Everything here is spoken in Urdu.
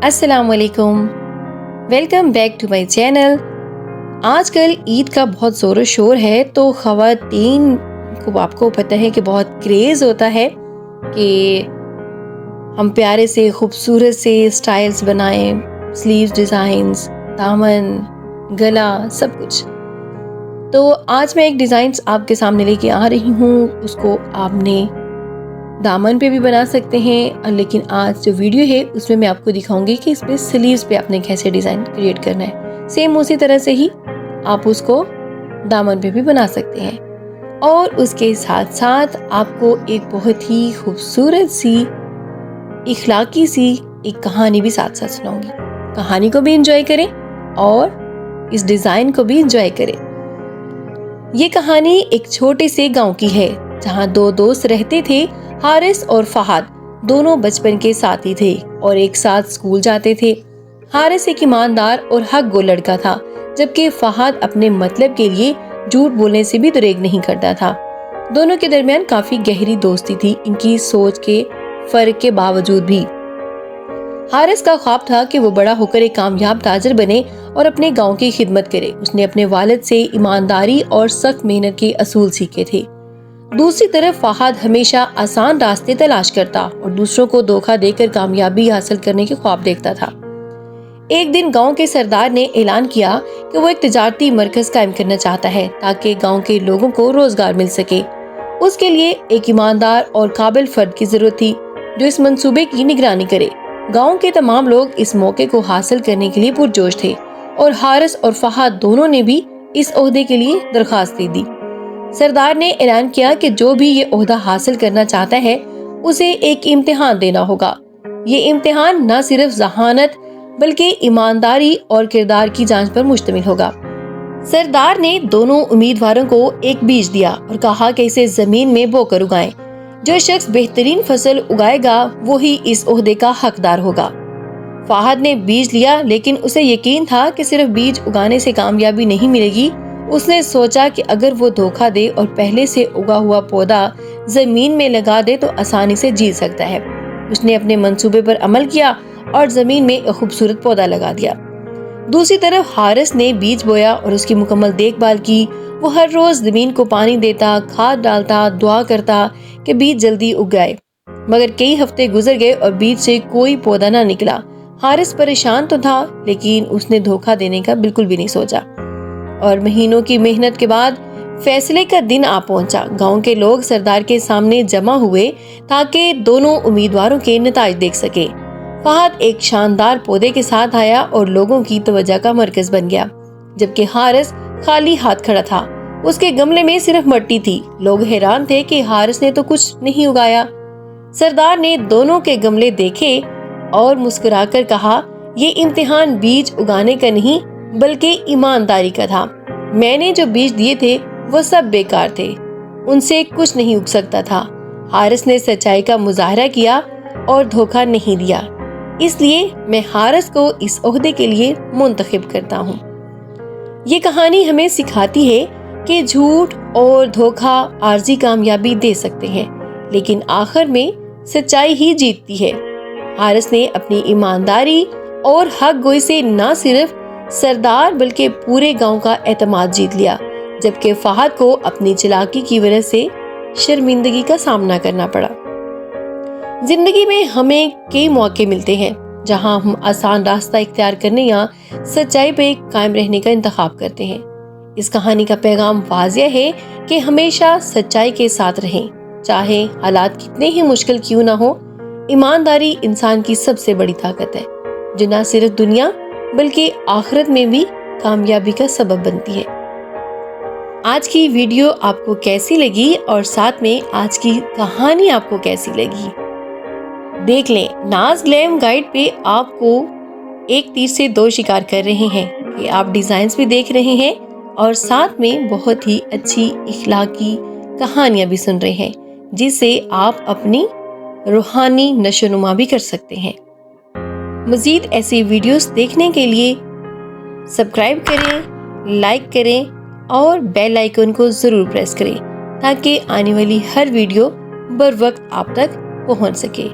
السلام علیکم، welcome back to my channel. آج کل عید کا بہت زور و شور ہے، تو خواتین کو آپ کو پتہ ہے کہ بہت کریز ہوتا ہے کہ ہم پیارے سے خوبصورت سے سٹائلز بنائیں، سلیوز ڈیزائنز، دامن، گلا، سب کچھ۔ تو آج میں ایک ڈیزائنز آپ کے سامنے لے کے آ رہی ہوں، اس کو آپ نے دامن پہ بھی بنا سکتے ہیں، لیکن آج جو ویڈیو ہے اس میں آپ کو دکھاؤں گی کہ اس پہ سلیوز پہ آپ نے کیسے ڈیزائن کریٹ کرنا ہے۔ سیم اسی طرح سے ہی آپ اس کو دامن پہ بھی بنا سکتے ہیں، اور اس کے ساتھ ساتھ آپ کو ایک بہت ہی خوبصورت سی اخلاقی سی ایک کہانی بھی ساتھ ساتھ سناؤں گی۔ کہانی کو بھی انجوائے کریں اور اس ڈیزائن کو بھی انجوائے کریں۔ یہ کہانی ایک چھوٹے سے گاؤں کی ہے، جہاں دو دوست رہتے تھے۔ حارث اور فہد دونوں بچپن کے ساتھی تھے اور ایک ساتھ اسکول جاتے تھے۔ حارث ایک ایماندار اور حق گو لڑکا تھا، جبکہ فہد اپنے مطلب کے لیے جھوٹ بولنے سے بھی دریغ نہیں کرتا تھا۔ دونوں کے درمیان کافی گہری دوستی تھی، ان کی سوچ کے فرق کے باوجود بھی۔ حارث کا خواب تھا کہ وہ بڑا ہو کر ایک کامیاب تاجر بنے اور اپنے گاؤں کی خدمت کرے۔ اس نے اپنے والد سے ایمانداری اور سخت محنت کے اصول سیکھے تھے۔ دوسری طرف فہد ہمیشہ آسان راستے تلاش کرتا اور دوسروں کو دھوکہ دے کر کامیابی حاصل کرنے کے خواب دیکھتا تھا۔ ایک دن گاؤں کے سردار نے اعلان کیا کہ وہ ایک تجارتی مرکز قائم کرنا چاہتا ہے تاکہ گاؤں کے لوگوں کو روزگار مل سکے۔ اس کے لیے ایک ایماندار اور قابل فرد کی ضرورت تھی جو اس منصوبے کی نگرانی کرے۔ گاؤں کے تمام لوگ اس موقع کو حاصل کرنے کے لیے پرجوش تھے، اور حارث اور فہد دونوں نے بھی اس عہدے کے لیے درخواست دے دی۔ سردار نے اعلان کیا کہ جو بھی یہ عہدہ حاصل کرنا چاہتا ہے اسے ایک امتحان دینا ہوگا۔ یہ امتحان نہ صرف ذہانت بلکہ ایمانداری اور کردار کی جانچ پر مشتمل ہوگا۔ سردار نے دونوں امیدواروں کو ایک بیج دیا اور کہا کہ اسے زمین میں بو کر اگائیں۔ جو شخص بہترین فصل اگائے گا وہی اس عہدے کا حقدار ہوگا۔ فہد نے بیج لیا، لیکن اسے یقین تھا کہ صرف بیج اگانے سے کامیابی نہیں ملے گی۔ اس نے سوچا کہ اگر وہ دھوکہ دے اور پہلے سے اگا ہوا پودا زمین میں لگا دے تو آسانی سے جیت سکتا ہے۔ اس نے اپنے منصوبے پر عمل کیا اور زمین میں ایک خوبصورت پودا لگا دیا۔ دوسری طرف حارث نے بیج بویا اور اس کی مکمل دیکھ بھال کی۔ وہ ہر روز زمین کو پانی دیتا، کھاد ڈالتا، دعا کرتا کہ بیج جلدی اگ جائے، مگر کئی ہفتے گزر گئے اور بیج سے کوئی پودا نہ نکلا۔ حارث پریشان تو تھا، لیکن اس نے دھوکہ دینے کا بالکل بھی نہیں سوچا، اور مہینوں کی محنت کے بعد فیصلے کا دن آ پہنچا۔ گاؤں کے لوگ سردار کے سامنے جمع ہوئے تاکہ دونوں امیدواروں کے نتائج دیکھ سکے۔ فہد ایک شاندار پودے کے ساتھ آیا اور لوگوں کی توجہ کا مرکز بن گیا، جبکہ حارث خالی ہاتھ کھڑا تھا۔ اس کے گملے میں صرف مٹی تھی۔ لوگ حیران تھے کہ حارث نے تو کچھ نہیں اگایا۔ سردار نے دونوں کے گملے دیکھے اور مسکرا کر کہا، یہ امتحان بیج اگانے کا نہیں بلکہ ایمانداری کا تھا۔ میں نے جو بیج دیے تھے وہ سب بیکار تھے، ان سے کچھ نہیں اگ سکتا تھا۔ حارث نے سچائی کا مظاہرہ کیا اور دھوکہ نہیں دیا، اس لیے میں حارث کو اس عہدے کے لیے منتخب کرتا ہوں۔ یہ کہانی ہمیں سکھاتی ہے کہ جھوٹ اور دھوکہ عارضی کامیابی دے سکتے ہیں، لیکن آخر میں سچائی ہی جیتتی ہے۔ حارث نے اپنی ایمانداری اور حق گوئی سے نہ صرف سردار بلکہ پورے گاؤں کا اعتماد جیت لیا، جبکہ فہد کو اپنی چالاکی کی وجہ سے شرمندگی کا سامنا کرنا پڑا۔ زندگی میں ہمیں کئی موقع ملتے ہیں جہاں ہم آسان راستہ اختیار کرنے یا سچائی پہ قائم رہنے کا انتخاب کرتے ہیں۔ اس کہانی کا پیغام واضح ہے کہ ہمیشہ سچائی کے ساتھ رہیں، چاہے حالات کتنے ہی مشکل کیوں نہ ہو۔ ایمانداری انسان کی سب سے بڑی طاقت ہے، جو نہ صرف دنیا بلکہ آخرت میں بھی کامیابی کا سبب بنتی ہے۔ آج کی ویڈیو آپ کو کیسی لگی اور ساتھ میں آج کی کہانی آپ کو کیسی لگی؟ دیکھ لیں، ناز گلیم گائیڈ پہ آپ کو ایک تیر سے دو شکار کر رہے ہیں کہ آپ ڈیزائنز بھی دیکھ رہے ہیں اور ساتھ میں بہت ہی اچھی اخلاقی کہانیاں بھی سن رہے ہیں، جس سے آپ اپنی روحانی نشو و نما بھی کر سکتے ہیں۔ مزید ایسی ویڈیوز دیکھنے کے لیے سبسکرائب کریں، لائک کریں اور بیل آئیکن کو ضرور پریس کریں تاکہ آنے والی ہر ویڈیو بر وقت آپ تک پہنچ سکے۔